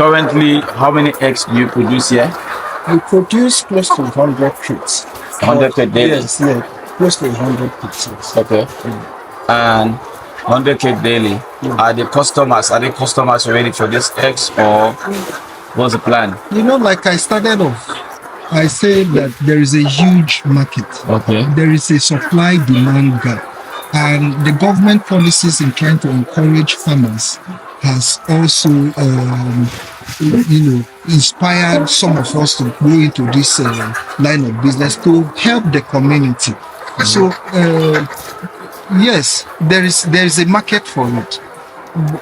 Currently, how many eggs do you produce here? We produce close to 100 crates. 100 crate daily? Yes, yeah, close to 100 crates. Okay. And 100 crate daily. Are they customers ready for this eggs, or what's the plan? Like I started off, I said that there is a huge market. Okay. There is a supply-demand gap. And the government policies in trying to encourage farmers has also, inspired some of us to go into this line of business to help the community. So, yes, there is a market for it.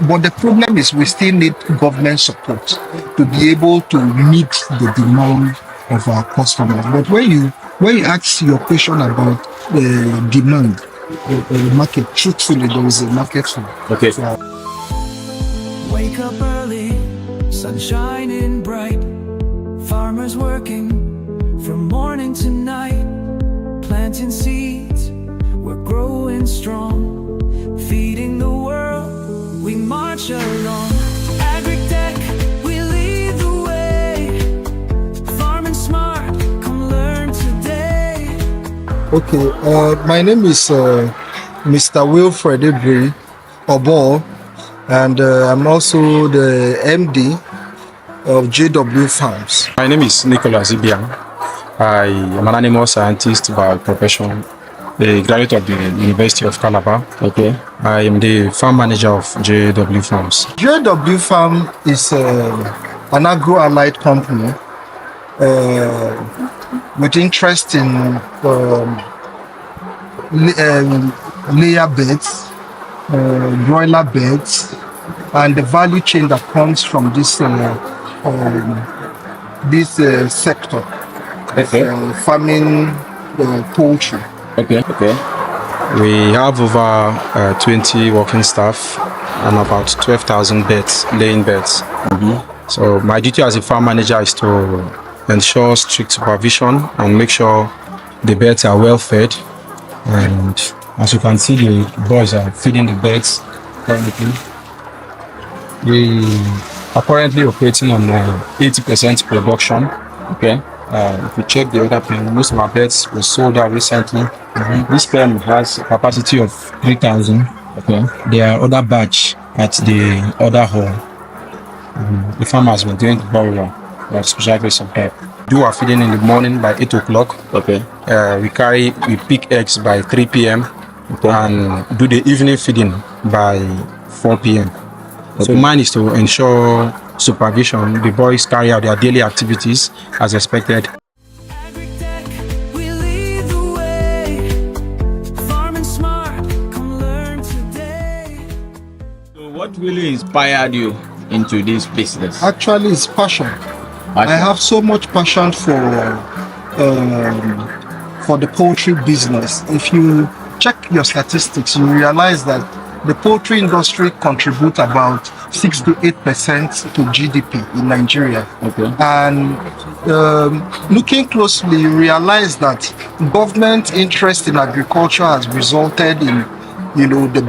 But the problem is we still need government support to be able to meet the demand of our customers. But when you ask your question about the demand, the market, truthfully, there is a market for it. Okay. Wake up early, sun shining bright, farmers working from morning to night, planting seeds, we're growing strong, feeding the world, we march along. Agri-tech, we lead the way, farming smart, come learn today. Okay, my name is Mr. Wilfred Ebri Obo, and I'm also the MD of JW Farms. My name is Nicholas Ibiang. I am an animal scientist by profession, a graduate of the University of Calabar. Okay. I am the farm manager of JW Farms. JW Farm is an agro-allied company with interest in layer beds, broiler beds, and the value chain that comes from this sector, farming poultry. Okay. We have over 20 working staff and about 12,000 beds, laying beds. So my duty as a farm manager is to ensure strict supervision and make sure the beds are well fed. And as you can see, the boys are feeding the beds currently. We are currently operating on 80% production. Okay. If you check the other pen, most of our beds were sold out recently. This pen has a capacity of 3,000. Okay. There are other batch at the other hall. The farmers were doing very well. We special grace of help. Do our feeding in the morning by 8 o'clock. Okay. We pick eggs by 3 p.m. and do the evening feeding by 4 p.m. So mine is to ensure supervision. The boys carry out their daily activities as expected. Agri-tech, we lead the way, farming smart, come learn today. So what really inspired you into this business? Actually, it's passion. I have so much passion for the poultry business. If you check your statistics, you realize that the poultry industry contributes about 6 to 8% to GDP in Nigeria. Okay. And looking closely, you realize that government interest in agriculture has resulted in, the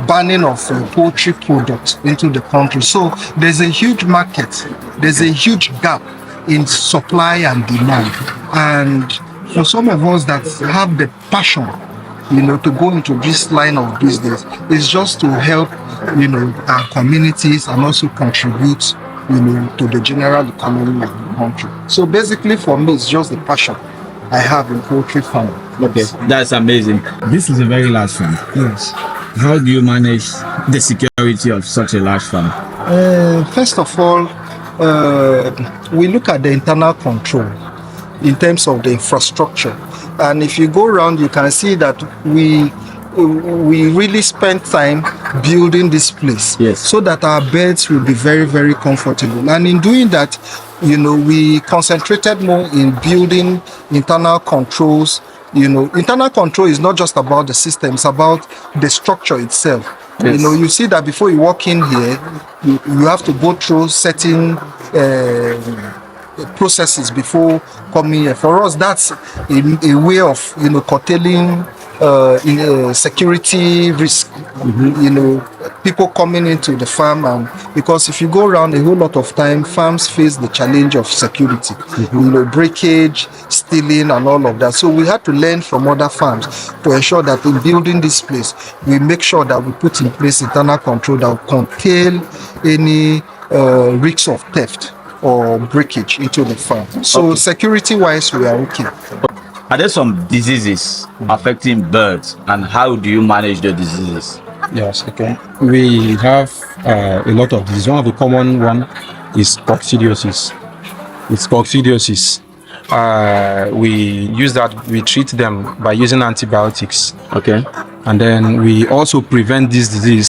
banning of poultry products into the country. So there's a huge market, there's a huge gap in supply and demand. And for some of us that have the passion, to go into this line of business, is just to help, our communities and also contribute, to the general economy of the country. So basically for me, it's just the passion I have in poultry farming. Okay, that's amazing. This is a very large farm. Yes. How do you manage the security of such a large farm? First of all, we look at the internal control in terms of the infrastructure. And if you go around, you can see that we really spend time building this place, yes, so that our beds will be very, very comfortable. And in doing that, we concentrated more in building internal controls. Internal control is not just about the system, it's about the structure itself. Yes. You see that before you walk in here, you have to go through certain processes before coming here. For us, that's a way of curtailing security risk. people coming into the farm. And because if you go around a whole lot of time, farms face the challenge of security, breakage, stealing, and all of that. So we had to learn from other farms to ensure that in building this place, we make sure that we put in place internal control that will curtail any risks of theft or breakage into the farm. So security wise, we are okay. Are there some diseases affecting birds, and how do you manage the diseases? Yes, okay. We have a lot of disease. One of the common one is coccidiosis. It's coccidiosis. We use that, we treat them by using antibiotics. Okay. And then we also prevent this disease